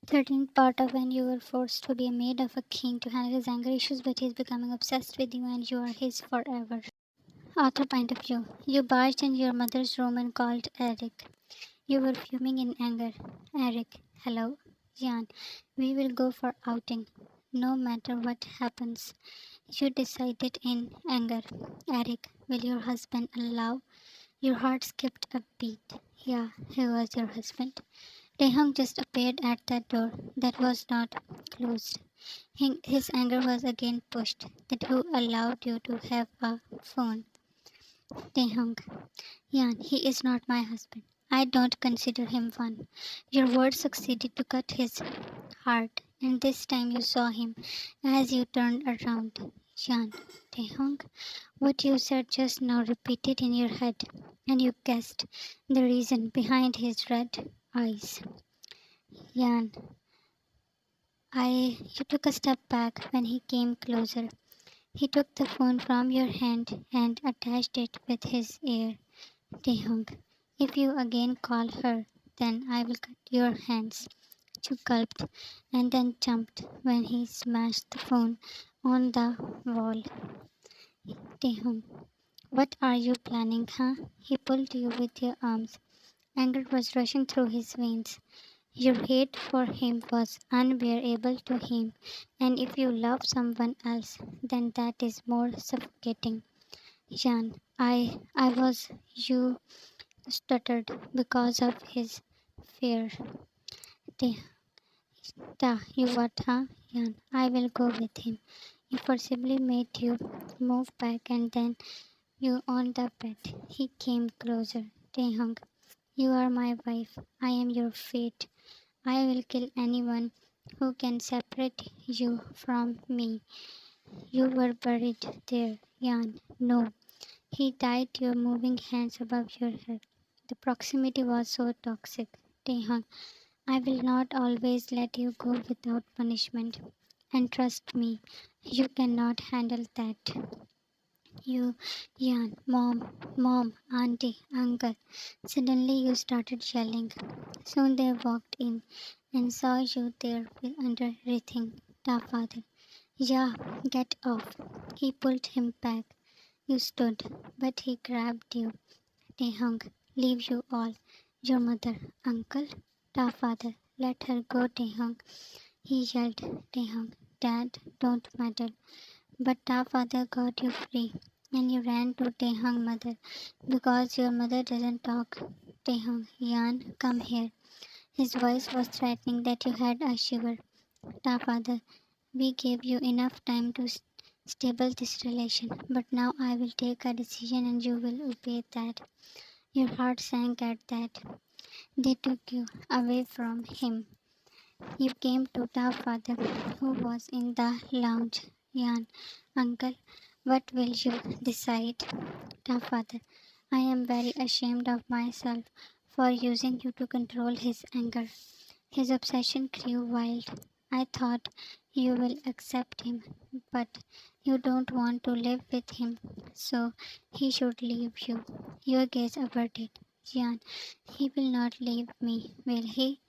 13th part of when you were forced to be a maid of a king to handle his anger issues, but he's becoming obsessed with you and you are his forever. Author point of view. You barged in your mother's room and called Eric. You were fuming in anger. Eric, hello? Jan, we will go for outing. No matter what happens. You decided in anger. Eric, will your husband allow? Your heart skipped a beat. Yeah, he was your husband. Taehyung just appeared at that door that was not closed. His anger was again pushed. That who allowed you to have a phone? Taehyung. Yan, he is not my husband. I don't consider him one. Your words succeeded to cut his heart, and this time you saw him as you turned around. Yan, Taehyung, what you said just now repeated in your head, and you guessed the reason behind his red eyes. Yan, you took a step back when he came closer. He took the phone from your hand and attached it with his ear. Taehyung, if you again call her, then I will cut your hands. You gulped and then jumped when he smashed the phone on the wall. Taehyung, what are you planning, huh? He pulled you with your arms. Anger was rushing through his veins. Your hate for him was unbearable to him, and if you love someone else, then that is more suffocating. Jan, I was, you stuttered because of his fear. Ta, you what, huh? Jan, I will go with him. He forcibly made you move back and then you on the bed. He came closer. Taehyung, you are my wife. I am your fate. I will kill anyone who can separate you from me. You were buried there, Jan. No. He tied your moving hands above your head. The proximity was so toxic. Taehyung, I will not always let you go without punishment. And trust me, you cannot handle that. You, Jan, mom, auntie, uncle. Suddenly you started yelling. Soon they walked in and saw you there with under everything. Ta father. Yeah, get off. He pulled him back. You stood, but he grabbed you. Taehyung, leave you all. Your mother, uncle, Ta father, let her go, Taehyung. He yelled, Taehyung, Dad, don't matter. But Ta father got you free, and you ran to Taehyung mother, because your mother doesn't talk. Taehyung, Yan, come here. His voice was threatening that you had a shiver. Ta father, we gave you enough time to stable this relation, but now I will take a decision and you will obey that. Your heart sank at that. They took you away from him. You came to the father who was in the lounge. Yan, uncle, what will you decide? The father, I am very ashamed of myself for using you to control his anger. His obsession grew wild. I thought you will accept him, but you don't want to live with him, so he should leave you. Your gaze averted. Jan, he will not leave me, will he?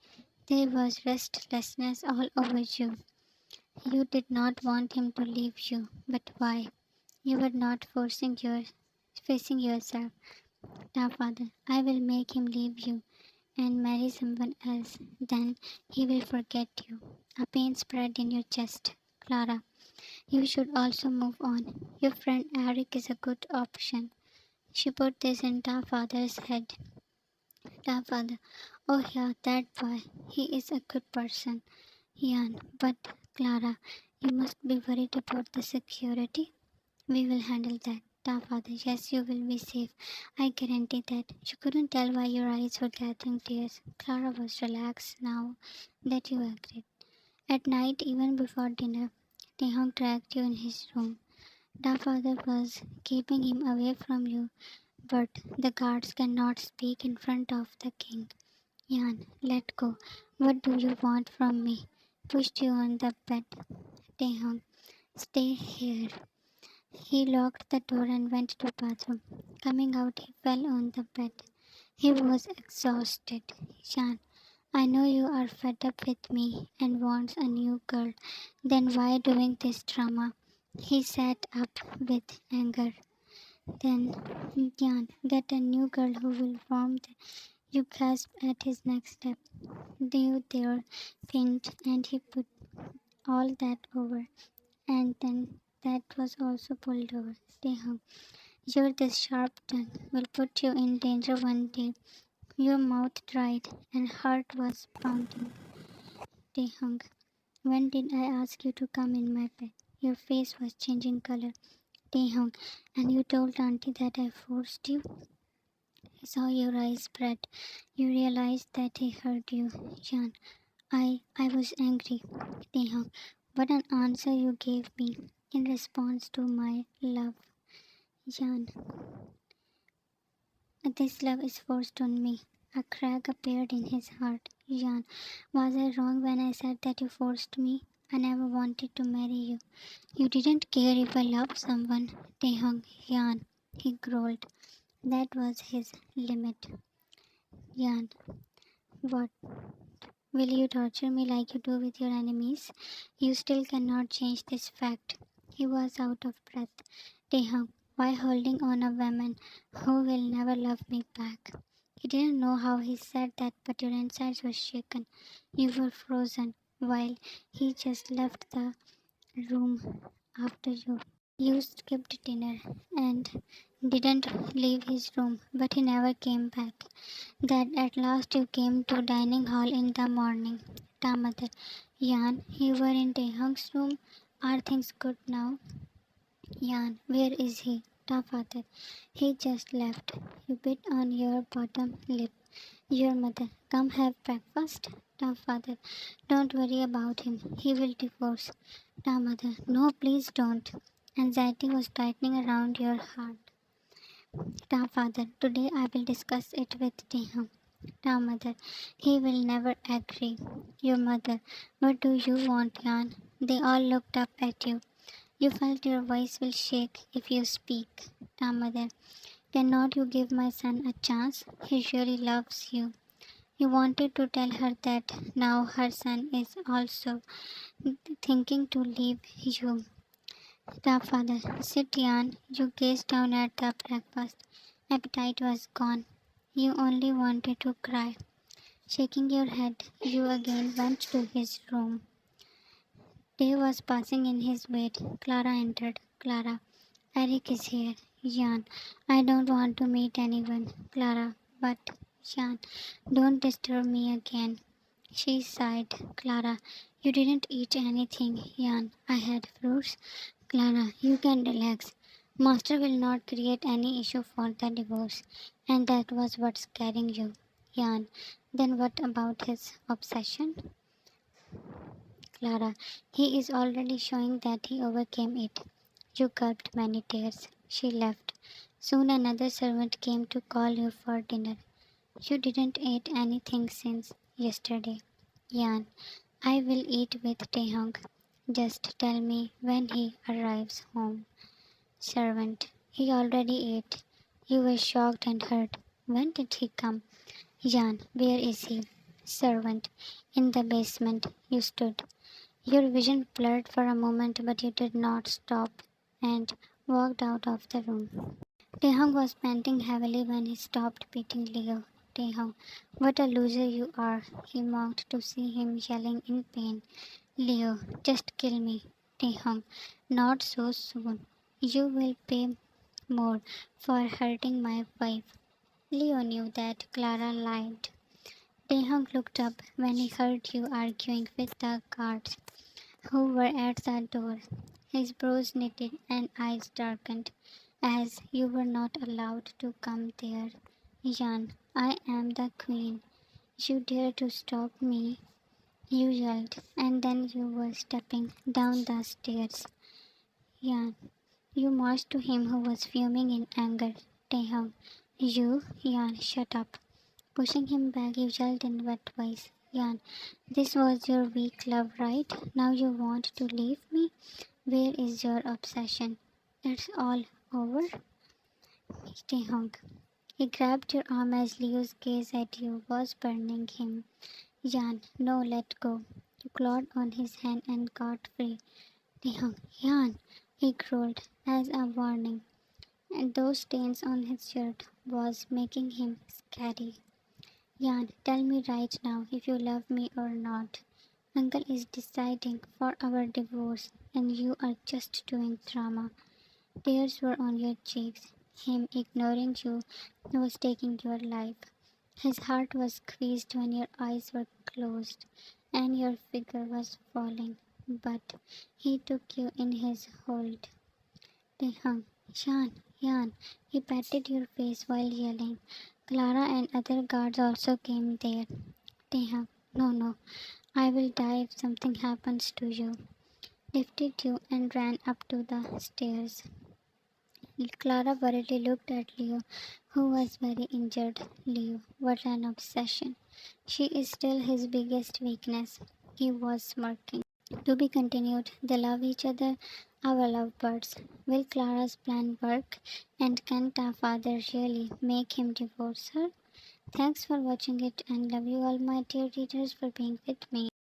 There was restlessness all over you. You did not want him to leave you, but why? You were not facing yourself. Now, father, I will make him leave you and marry someone else. Then he will forget you. A pain spread in your chest. Clara, you should also move on. Your friend Eric is a good option. She put this in Ta father's head. Ta father, oh yeah, that boy. He is a good person. Yan, but Clara, you must be worried about the security. We will handle that. Ta father, yes, you will be safe. I guarantee that. You couldn't tell why your eyes were gathering tears. Clara was relaxed now that you agreed. At night, even before dinner, Taehyung dragged you in his room. Ta father was keeping him away from you, but the guards cannot speak in front of the king. Yan, let go. What do you want from me? Pushed you on the bed. Taehyung, stay here. He locked the door and went to the bathroom. Coming out, he fell on the bed. He was exhausted. Shan, I know you are fed up with me and wants a new girl. Then why doing this drama? He sat up with anger. Then, Jan, get a new girl who will warm you gasped at his next step. Do you dare faint? And he put all that over. And then that was also pulled over. Taehyung, your this sharp tongue will put you in danger one day. Your mouth dried and heart was pounding. Taehyung, when did I ask you to come in my bed? Your face was changing color. Taehyung, and you told auntie that I forced you? I saw your eyes spread. You realized that I heard you. Jan, I was angry. Taehyung, what an answer you gave me in response to my love. Jan, this love is forced on me. A crack appeared in his heart. Jan, was I wrong when I said that you forced me? I never wanted to marry you. You didn't care if I loved someone. Taehyung, Jan, he growled. That was his limit. Jan, what? Will you torture me like you do with your enemies? You still cannot change this fact. He was out of breath. Taehyung, why holding on a woman who will never love me back? He didn't know how he said that, but your insides were shaken. You were frozen, while he just left the room after you. You skipped dinner and didn't leave his room, but he never came back. That at last you came to dining hall in the morning. Mother, Jan, you were in Taehyung's room. Are things good now? Jan, where is he? Father, he just left. You bit on your bottom lip. Your mother, come have breakfast. Father, don't worry about him. He will divorce. Mother, no, please don't. Anxiety was tightening around your heart. Father, today I will discuss it with Taehyung. Mother, he will never agree. Your mother, what do you want, Jan? They all looked up at you. You felt your voice will shake if you speak. Mother, cannot you give my son a chance? He really loves you. You wanted to tell her that now her son is also thinking to leave you. Father, sit Jan. You gazed down at the breakfast. Appetite was gone. You only wanted to cry. Shaking your head, you again went to his room. Day was passing in his wait. Clara entered. Clara, Eric is here. Jan, I don't want to meet anyone. Clara, but Jan, don't disturb me again. She sighed. Clara, you didn't eat anything. Jan, I had fruits. Clara, you can relax. Master will not create any issue for the divorce, and that was what's scaring you. Jan, then what about his obsession? Clara, he is already showing that he overcame it. You gulped many tears. She left. Soon another servant came to call you for dinner. You didn't eat anything since yesterday. Jan, I will eat with Taehyung. Just tell me when he arrives home. Servant, he already ate. You were shocked and hurt. When did he come? Jan, where is he? Servant, in the basement. You stood. Your vision blurred for a moment, but you did not stop and walked out of the room. Taehyung was panting heavily when he stopped beating Leo. Taehyung, what a loser you are, he mocked to see him yelling in pain. Leo, just kill me. Taehyung, not so soon. You will pay more for hurting my wife. Leo knew that Clara lied. Taehyung looked up when he heard you arguing with the guards who were at the door. His brows knitted and eyes darkened, as you were not allowed to come there. Jan, I am the queen. You dare to stop me? You yelled, and then you were stepping down the stairs. Jan, you marched to him who was fuming in anger. Taehyung, you, Jan, shut up. Pushing him back, you yelled in wet voice. Jan, this was your weak love, right? Now you want to leave me? Where is your obsession? It's all over? Taehyung. He grabbed your arm as Leo's gaze at you was burning him. Jan, no, let go. You clawed on his hand and got free. Taehyung, Jan, he growled as a warning, and those stains on his shirt was making him scary. Jan, tell me right now if you love me or not. Uncle is deciding for our divorce, and you are just doing drama. Tears were on your cheeks. Him ignoring you was taking your life. His heart was squeezed when your eyes were closed and your figure was falling. But he took you in his hold. Taehyung, Shan, Yan. He patted your face while yelling. Clara and other guards also came there. Taehyung, no, no, I will die if something happens to you. Lifted you and ran up to the stairs. Clara worriedly looked at Leo, who was very injured. Leo, what an obsession. She is still his biggest weakness. He was smirking. To be continued. They love each other, our lovebirds. Will Clara's plan work? And can our father really make him divorce her? Thanks for watching it and love you all my dear readers for being with me.